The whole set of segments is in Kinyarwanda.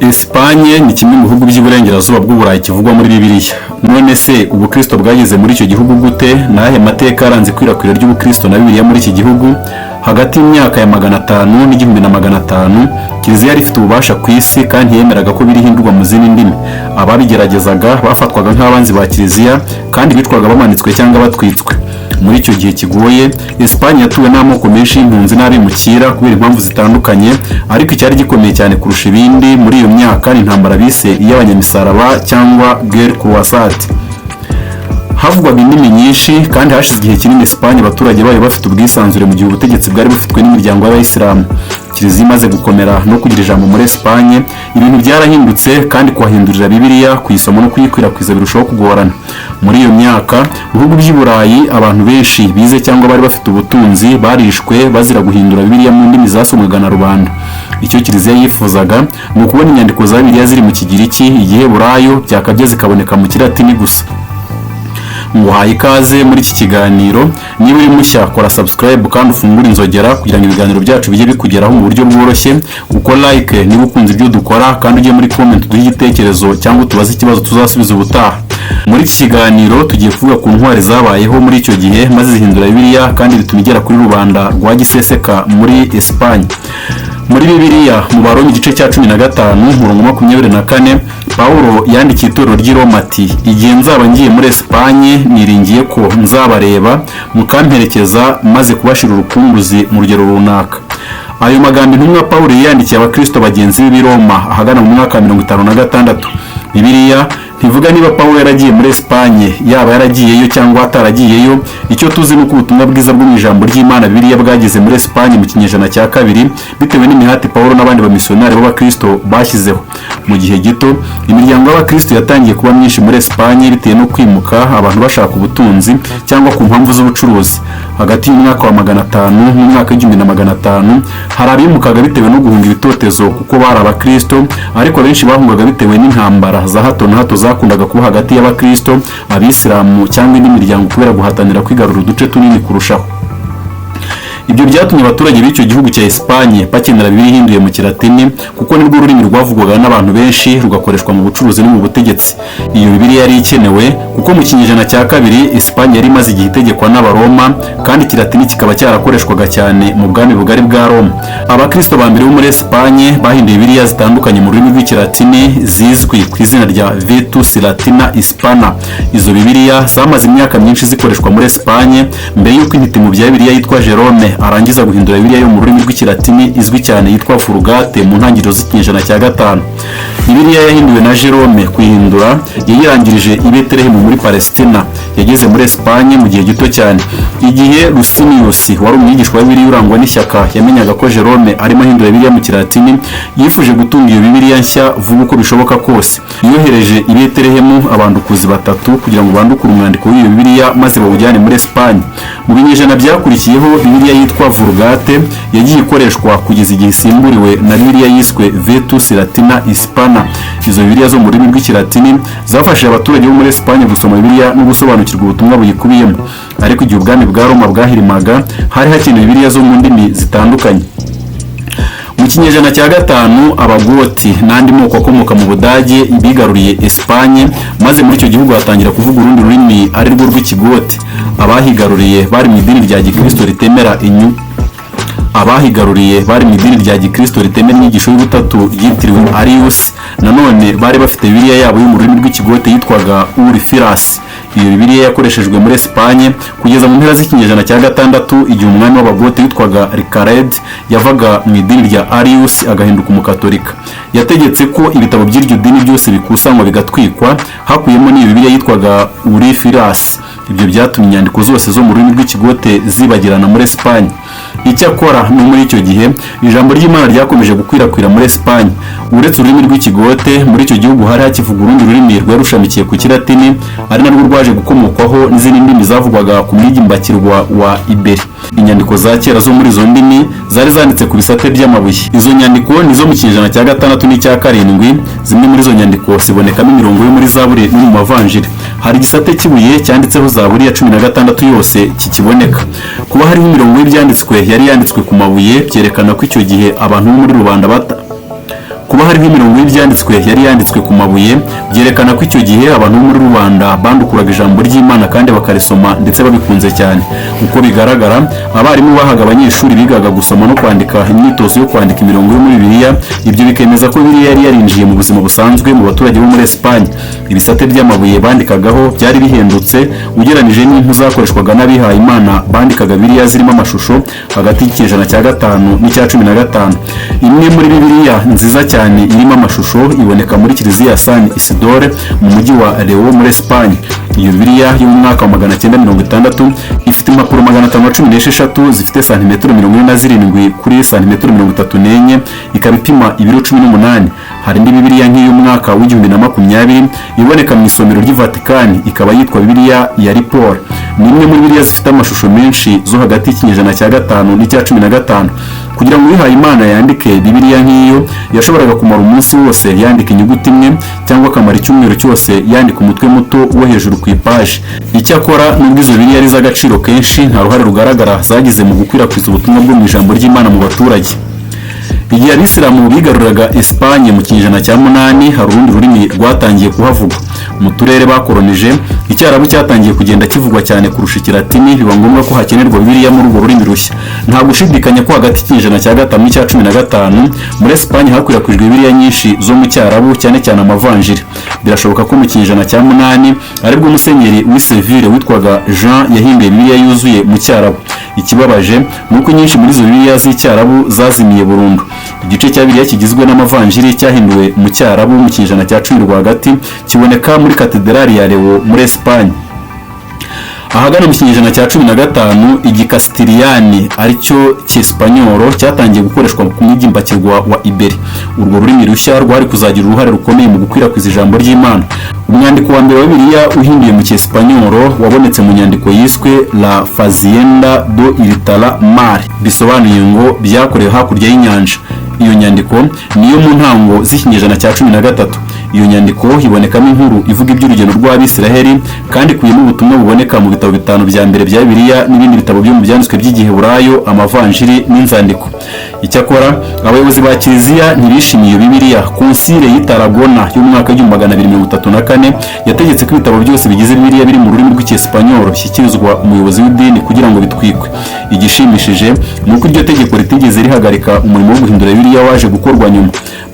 Espagne ni kimwe mu bihugu by'iburengerazuba bw'Uburayi kivugwa muri Bibiliya. None se ubukristo bwageze muri icyo gihugu gute? Nahe mateka aranze ikwirakwira ry'ubukristo na Bibiliya muri iki gihugu? Hagati y'imyaka ya 500 n'igihumbi na 500 Kiliziya yari ifite ububasha ku isi kandi yemeraga ko birihindurwa mu zindi ndimi. Ababigeragezaga bafatwaga nk'abanzi ba Kiliziya kandi bitwaga bamanitswe cyangwa batwitswe. Muri icyo gihe kigoye, Espagne yatuwe n'amoko menshi y'impunzi n'abimukira kubera impamvu zitandukanye, ariko icyari gikomeye cyane kurusha ibindi muri iyo myaka ni intambara bise iy'abanyamisaraba cyangwa guerre croisade. Havugwaga indimi nyinshi kandi hashize igihe kinini Espagne abaturage bayo bafite ubwisanzure mu gihe ubutegetsi bwari bufitwe n'imiryango y'Abayisilamu. Kiliziya imaze gukomera no kugira ijambo muri Espagne, ibintu byarahindutse kandi kuhahindurira Bibiliya, kuyisoma no kuyikwirakwiza birushaho kugorana. Muri iyo myaka, mu bihugu by'i Burayi abantu benshi bize cyangwa bari bafite ubutunzi barishwe bazira guhindura Bibiliya mu ndimi zasomwaga na rubanda. Icyo Kiliziya yifuzaga ni ukubona inyandiko za Bibiliya ziri mu Kigiriki, Igiheburayo byakabye zikaboneka mu Kilatini gusa. Nguhaye ikaze muri iki kiganiro. Niba uri mushya kora subscribe kandi ufungure inzogera kugira ngo ibiganiro byacu bijye bikugeraho mu buryo bworoshye. Uko like niba ukunze ibyo dukora kandi ujye muri comment duhe igitekerezo cyangwa tubaze ikibazo tuzasubiza ubutaha. Muri iki kiganiro tugiye kuvuga ku ntwari zabayeho muri icyo gihe maze zihindura Bibiliya kandi bituma igera kuri rubanda rwa giseseka muri Espagne. Muri Bibiliya mu Baroma igice cya 15 umurongo 24 Paulo yandikiye itorero ry'i Roma ati: "Igihe nzaba ngiye muri Espagne niringiye ko nzabareba mukamperekeza maze kubashira urukumbuzi mu rugero runaka." Ayo magambo intumwa Paulo yandikiye abakristo bagenzi b'i Roma ahagana mu mwaka 56. Bibiliya ntivuga niba Paulo yaragiye muri Espagne, yaba yaragiyeyo cyangwa ataragiyeyo. Icyo tuzi nuko ubutumwa bwiza bwo mu ijambo ry'Imana Bibiliya bwageze muri Espagne mu kinyejana cya 2 bitewe n'imihati Paulo n'abandi bamisiyonari b'abakristo bashyizeho. Mu gihe gito imiryango y'abakristo yatangiye kuba myinshi muri Espagne bitewe no kwimuka abantu bashaka ubutunzi cyangwa ku mpamvu z'ubucuruzi. Hagati y'umwaka wa 500 n'umwaka w'1500 hari abimukaga bitewe no guhunga ibitotezo kuko bari abakristo, ariko benshi bahungaga bitewe n'intambara za hato na hato zakundaga kuba hagati y'abakristo, abisilamu cyangwa indi miryango kubera guhatanira kwigarura uduce tunini kurushaho. Ibyo byatumye abaturage b'icyo gihugu cya Espagne bakenera Bibiliya ihinduye mu Kilatini kuko nibwo ururimi rwavugwaga n'abantu benshi rugakoreshwa mu bucuruzi no mu butegetsi. Iyo Bibiliya yari ikenewe kuko mu kinyejana cya 2 Espagne yari imaze igihe itegekwa n'Abaroma kandi Kilatini kikaba cyarakoreshwaga cyane mu bwami bugari bwa Roma. Abakristo ba mbere bo muri Espagne bahinduye Bibiliya zitandukanye mu rurimi rw'Ikilatini zizwi ku izina rya Vetus Latina Hispana. Izo Bibiliya zamaze imyaka myinshi zikoreshwa muri Espagne mbere y'uko intiti mu bya Bibiliya yitwa Jerome arangiza guhindura Bibiliya yo mu rurimi rw'Ikilatini izwi cyane yitwa Vulgate mu ntangiriro z'ikinyejana cya 5. Bibiliya yahinduwe na Jerome kuyihindura yayirangirije i Bethlehem muri Palestina. Yageze muri Espagne mu gihe gito cyane. Igihe Lusinius wari umwigishwa wa Bibiliya urangwa n'ishyaka yamenyaga ko Jerome arimo ahindura Bibiliya mu Kilatini, yifuje gutunga iyo Bibiliya nshya vuba uko bishoboka kose. Yohereje i Bethlehem abandukuzi 3 kugira ngo bandukure umwandiko w'iyo Bibiliya maze bawujyane muri Espagne. Mu binyejana byakurikiyeho Bibiliya yitwa Vulgate yagiye ikoreshwa kugeza igihe isimburiwe na Bibiliya yiswe Vetus Latina Hispana. Izo Bibiliya zo mu rurimi rw'Ikilatini zafashije abaturage bo muri Espagne gusoma Bibiliya no gusobanukirwa ubutumwa buyikubiyemo. Ariko igihe ubwami bwa Roma bwahirimaga hari hakenewe Bibiliya zo mu ndimi zitandukanye. Mu kinyejana cya 5 Abagoti n'andi moko akomoka mu Budage bigaruriye Espagne maze muri icyo gihugu hatangira kuvuga urundi rurimi ari rwo rw'Ikigoti. Abahigaruriye bari mu idini rya Gikristo ritemera inyigisho y'ubutatu yitiriwe Arius. Nanone bari bafite Bibiliya yabo yo mu rurimi rw'Ikigoti yitwaga Ulfilas. Iyo Bibiliya yakoreshejwe muri Espagne kugeza mu mpera z'ikinyejana cya 6 igihe umwami w'Abagoti witwaga Ricared yavaga mu idini rya Arius agahinduka umukatolika. Yategetse ko ibitabo by'iryo dini byose bikusanywa bigatwikwa, hakuyemo n'iyo Bibiliya yitwaga Ulfilas. Ibyo byatumye inyandiko zose zo mu rurimi rw'Ikigoti zibagirana muri Espagne. Icyakora no muri icyo gihe ijambo ry'Imana ryakomeje gukwirakwira muri Espagne. Uretse ururimi rw'Ikigoti muri icyo gihugu hari hakivuga urundi rurimi rwarushamikiye ku Kilatini ari narwo rwaje gukomokwaho n'izindi ndimi zavugwaga ku mwigimbakirwa wa Iberi. Inyandiko za kera zo muri izo ndimi zari zanditse ku bisate by'amabuye. Izo nyandiko nizo mu kinyejana cya 6 n'icya 7. Zimwe muri izo nyandiko zibonekamo imirongo yo muri Zaburi no mu Mavanjiri. Hari igisate cy'ibuye cyanditseho Zaburi ya 16 yose kikiboneka. Kuba hariho imirongo y'ibyanditswe yari yanditswe ku mabuye byerekana ko icyo gihe abantu bo muri rubanda kuba hariho imirongo y'ibyanditswe yari yanditswe ku mabuye byerekana ko icyo gihe abantu bo muri rubanda bandukuraga ijambo ry'Imana kandi bakarisoma ndetse babikunze cyane. Uko bigaragara, abarimu bahaga abanyeshuri bigaga gusoma no kwandika imyitozo yo kwandika imirongo yo muri Bibiliya. Ibyo bikemeza ko Bibiliya yari yarinjiye mu buzima busanzwe mu baturage bo muri Espagne. Ibisate by'amabuye bandikagaho byari bihendutse ugeranije n'impu zakoreshwaga n'abihaye Imana bandikaga Bibiliya zirimo amashusho hagati y'ikinyejana cya 5 n'icya 15. Imwe muri Bibiliya nziza cyane irimo amashusho iboneka muri kiliziya ya San Isidore mu mujyi wa León muri Espagne. Iyo Bibiliya yo mu mwaka wa 960 ifite impapuro 516 zifite santimetero 47 kuri santimetero 34, ikaba ipima ibiro 18. Hari indi Bibiliya nk'iyo mwaka wa 2020 iboneka mu isomero ry'i Vatican, ikaba yitwa Bibiliya ya Ripoll. Ni imwe muri Bibiliya zifite amashusho menshi zo hagati y'ikinyejana cya 5 n'icya 15. Kugira ngo uwihaye Imana yandike Bibiliya nk'iyo yashoboraga kumara umunsi wose yandika inyuguti imwe cyangwa akamara icyumweru cyose yandika umutwe muto wo hejuru ku ipaji. Icyakora nubwo izo Bibiliya ari iz'agaciro kenshi, nta ruhare rugaragara zagize mu gukwirakwiza ubutumwa bwo mu ijambo ry'Imana mu baturage. Igihe Abisilamu bigaruraga Espagne mu kinyejana cya 8, hari urundi rurimi rwatangiye kuhavugwa. Mu turere bakoronije, Icyarabu cyatangiye kugenda kivugwa cyane kurusha Ikilatini, biba ngombwa ko hakenerwa Bibiliya muri urwo rurimi rushya. Nta gushidikanya ko hagati y'ikinyejana cya 5 n'icya 15 muri Espagne hakwirakwijwe Bibiliya nyinshi zo mu Cyarabu, cyane cyane amavanjiri. Birashoboka ko mu kinyejana cya 8 aribwo musenyeri w'i Seville witwaga Jean yahinduye Bibiliya yuzuye mu Cyarabu. Ikibabaje nuko nyinshi muri izo Bibiliya z'Icyarabu zazimiye burundu. Igice cya Bibiliya kigizwe n'amavanjiri cyahinduwe mu Cyarabu mu kinyejana cya 10 rwagati, kiboneka muri katedrali ya León muri Espagne. Ahagana mu kinyejana cya 15 igikastiliyani aricyo cy'Espanyol cyatangiye gukoreshwa ku mwigimbakirwa wa Iberi. Urwo rurimi rushya rwari kuzagira uruhare rukomeye mu gukwirakwiza ijambo ry'Imana. Umwandiko wa mbere wa Bibiliya uhinduye mu cy'Espanyol wabonetse mu nyandiko yiswe La Fazienda do Ilitala Mar, bisobanuye ngo byakorewe hakurya y'inyanja. Iyo nyandiko niyo mu ntango z'ikinyejana cya 13. Iyo nyandiko ibonekamo inkuru ivuga iby'urugendo rw'Abisiraheli kandi kuyemo ubutumwa buboneka mu bitabo 5 bya mbere bya Bibiliya n'ibindi bitabo byo mu byanditswe by'Igiheburayo, amavanjiri n'inzandiko. Icyakora abayobozi ba Kiliziya ntibishimiye Bibiliya. Konsile y'i Tarragona yo mu mwaka wa 1234 yategetse ko ibitabo byose bigize Bibiliya biri mu rurimi rw'Icyesipanyol bishyikirizwa umuyobozi w'idini kugira ngo bitwikwe. Igishimishije ni uko iryo tegeko ritigeze rihagarika umurimo wo guhindura Bibiliya waje gukorwa nyuma.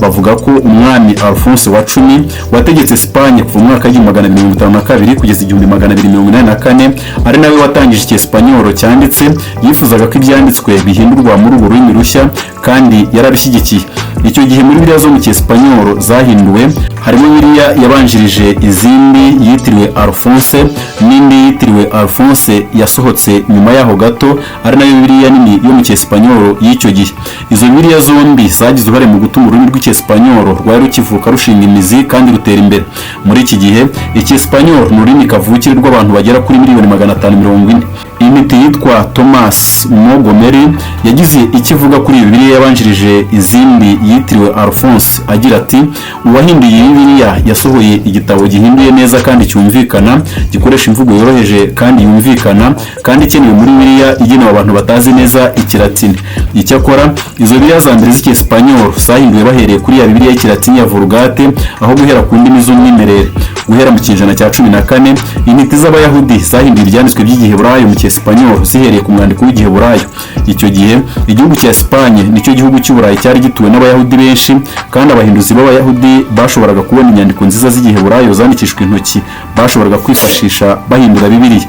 Bavuga ko umwami Alfonso wa 10 wategetse Espagne kuva mu mwaka wa 1252 kugeza 1284 ari nawe watangije Icyesipanyol cyanditse. Yifuzaga ko ibyanditswe bihindurwa muri ubu rurimi rushya kandi yarabishyigikiye. Icyo gihe muri Bibiliya zo mu Cyesipanyol zahinduwe harimo Bibiliya yabanjirije izindi yitiriwe Alphonse n'indi yitiriwe Alphonse yasohotse nyuma yaho gato, ari nayo Bibiliya nini yo mu Cyesipanyol y'icyo gihe. Izo Bibiliya zombi zagize uruhare mu gutuma ururimi rw'Icyesipanyol rwari rukivuka rushinga imizi kandi rutera imbere. Muri iki gihe Icyesipanyol ni ururimi kavukire rw'abantu bagera kuri 540,000. Intiti yitwa Thomas Montgomery yagize ikivuga kuri iyo Bibiliya yabanjirije izindi yitiriwe Alphonse agira ati: uwahinduye Bibiliya yasohoye igitabo gihinduye neza kandi cyumvikana, gikoresha imvugo yoroheje kandi yumvikana kandi ikenewe muri Bibiliya igenewe abantu batazi neza Ikilatini. Icyakora izo Bibiliya za mbere z'Icyesipanyol zahinduwe bahereye kuri ya Bibiliya y'Ikilatini ya Vulgate aho guhera ku ndimi z'umwimerere. Guhera mu kinyejana cya 14 intiti z'Abayahudi zahinduye ibyanditswe by'Igiheburayo mu Cyesipanyol zihereye ku mwandiko w'Igiheburayo. Icyo gihe igihugu cya Espagne nicyo gihugu cy'Uburayi cyari gituwe n'Abayahudi benshi, kandi abahinduzi b'Abayahudi bashoboraga kubona inyandiko nziza z'Igiheburayo zandikishwa intoki bashoboraga kwifashisha bahindura Bibiliya.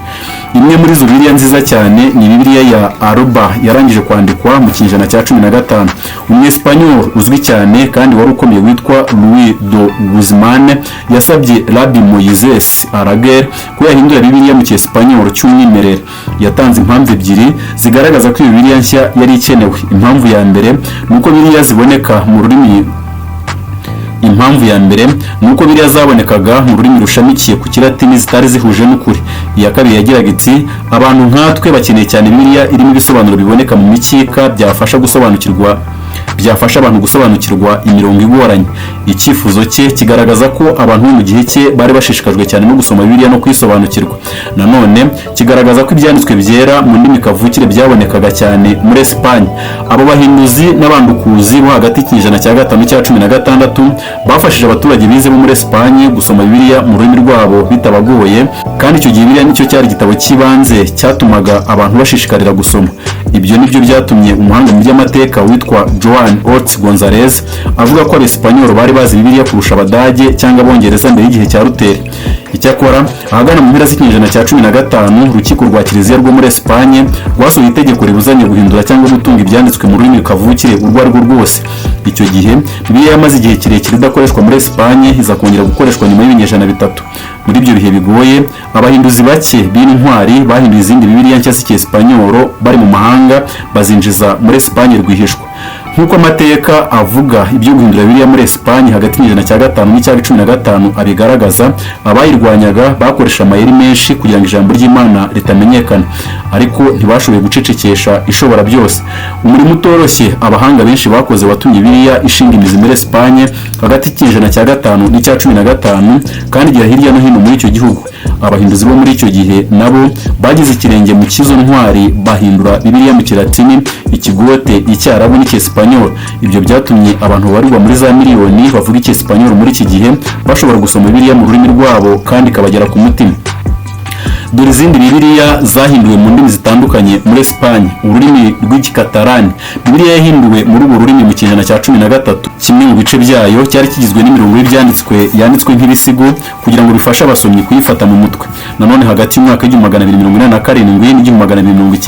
Imwe muri izo Bibiliya nziza cyane ni Bibiliya ya Alba yarangije kwandikwa mu kinyejana cya 15. Umwespanyol uzwi cyane kandi wari ukomeye witwa Luis do Guzman yasabye Rabbi Moises Alaguer ko yahindura Bibiliya mu Cyesipanyol cy'umwimerere. Yatanze impamvu ebyiri zigaragaza ko iyo Bibiliya nshya yari ikenewe. Impamvu ya mbere ni uko Bibiliya ziboneka mu rurimi Bibiliya zabonekaga mu rurimi rushamikiye ku Kilatini zitari zihuje n'ukuri. Iya kabiri yagiraga iti: abantu nkatwe bakeneye cyane Bibiliya irimo ibisobanuro biboneka mu mikika byafasha gusobanukirwa byafasha abantu gusobanukirwa imirongo igoranye. Icyifuzo cye kigaragaza ko abantu bo mu gihe cye bari bashishikajwe cyane no gusoma Bibiliya no kwisobanukirwa. Nanone kigaragaza ko ibyanditswe byera mu ndimi kavukire byabonekaga cyane muri Espagne. Abo bahinduzi n'abandukuzi bo hagati y'ikinyejana cya 5 n'icya 16 bafashije abaturage bize bo muri Espagne gusoma Bibiliya mu rurimi rwabo bitabagoye, kandi icyo gihe Bibiliya nicyo cyari igitabo cy'ibanze cyatumaga abantu bashishikarira gusoma. Ibyo nibyo byatumye umuhanga mu by'amateka witwa Joan Orts Gonzalez avuga ko Abespanyol bari bazi Bibiliya kurusha Abadage cyangwa Abongereza mbere y'igihe cya Luther. Icyakora ahagana mu mpera z'ikinyejana cya 15 urukiko rwa Kiliziya rwo muri Espagne rwasohoye itegeko ribuzanye guhindura cyangwa gutunga ibyanditswe mu rurimi kavukire urwo ari rwo rwose. Icyo gihe Bibiliya yamaze igihe kirekire idakoreshwa muri Espagne, iza kongera gukoreshwa nyuma y'ibinyejana bitatu. Muri ibyo bihe bigoye, abahinduzi bake b'intwari bahinduye izindi Bibiliya nshya z'Icyesipanyolo bari mu mahanga bazinjiza muri Espagne rwihishwa. Nk'uko amateka avuga, ibyo guhindura Bibiliya muri Espagne hagati y'ikinyejana cya 5 n'icya 15 abigaragaza, abayirwanyaga bakoresha amayeri menshi kugira ngo ijambo ry'Imana ritamenyekana, ariko ntibashoboye gucecekesha ishobora byose. Umurimo utoroshye abahanga benshi bakoze watumye Bibiliya ishinga imizi muri Espagne hagati y'ikinyejana cya 5 n'icya 15 kandi igera hirya no hino muri icyo gihugu. Abahinduzi bo muri icyo gihe nabo bagize ikirenge mu kizo ntwari bahindura Bibiliya mu Kilatini, Ikigote, Icyarabu n'Icyesipanyolo. Ibyo byatumye abantu babarirwa muri za miliyoni bavuga Icyesipanyolo muri iki gihe bashobora gusoma Bibiliya mu rurimi rwabo kandi ikabagera ku mutima. Dore izindi Bibiliya zahinduwe mu ndimi zitandukanye muri Espagne. Ururimi rw'Igikatalani. Bibiliya yahinduwe muri ubu rurimi mu kinyejana cya 13. Kimwe mu bice byayo cyari kigizwe n'imirongo y'ibyanditswe yanditswe nk'ibisigo kugira ngo bifashe abasomyi kuyifata mu mutwe. Nanone hagati y'umwaka w'1287 n'igihumbi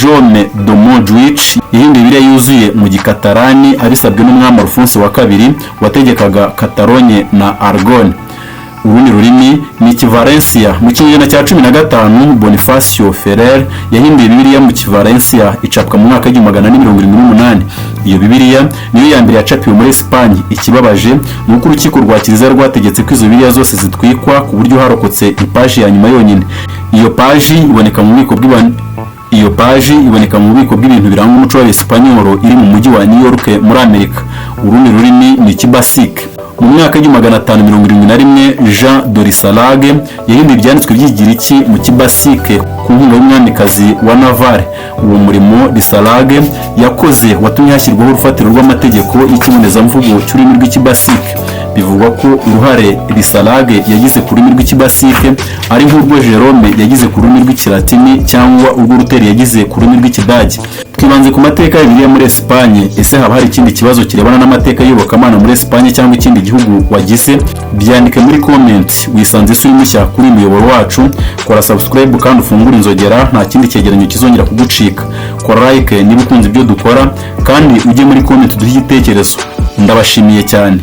Jaume de Montjuich yahinduye Bibiliya yuzuye mu Gikatalani abisabwe n'umwami Alphonse wa kabiri wategekaga Catalogne na Aragon. Urundi rurimi ni Ikivalencia. Mu kinyejana cya 15 Bonifacio Ferrer yahinduye Bibiliya mu Kivalencia icapwa mu mwaka w'1878. Iyo Bibiliya niyo ya mbere yacapiwe muri Espagne. Ikibabaje ni uko urukiko rwa Kiliziya rwategetse ko izo Bibiliya zose zitwikwa ku buryo harokotse ipaji ya nyuma yonyine. Iyo paji iboneka mu bubiko bw'ibintu biranga umuco w'Abespanyolo iri mu mujyi wa New York muri Amerika. Urundi rurimi ni Ikibasike. Mu mwaka w'1571 Jean de Rissalage yahinduye ibyanditswe by'Ikigiriki mu Kibasike ku nkunga y'umwamikazi wa Navarre. Uwo murimo Rissalage yakoze watumye hashyirwaho urufatiro rw'amategeko y'ikibonezamvugo cy'ururimi rw'Ikibasike. Bivugwa ko uruhare Rissalage yagize ku rurimi rw'Ikibasike ari nk'urwo Jerome yagize ku rurimi rw'Ikilatini cyangwa urwo Luther yagize ku rurimi rw'Ikidage. Twibanze ku mateka ya Bibiliya muri Espagne. Ese haba hari ikindi kibazo kirebana n'amateka y'Iyobokamana muri Espagne cyangwa ikindi gihugu wagize? Byandike muri comment. Wisanze uri mushya kuri umuyoboro wacu, kora subscribe kandi ufungure inzogera, nta kindi cyegeranyo kizongera kugucika. Kora like niba ukunze ibyo dukora kandi ujye muri comment uduhe igitekerezo. Ndabashimiye cyane.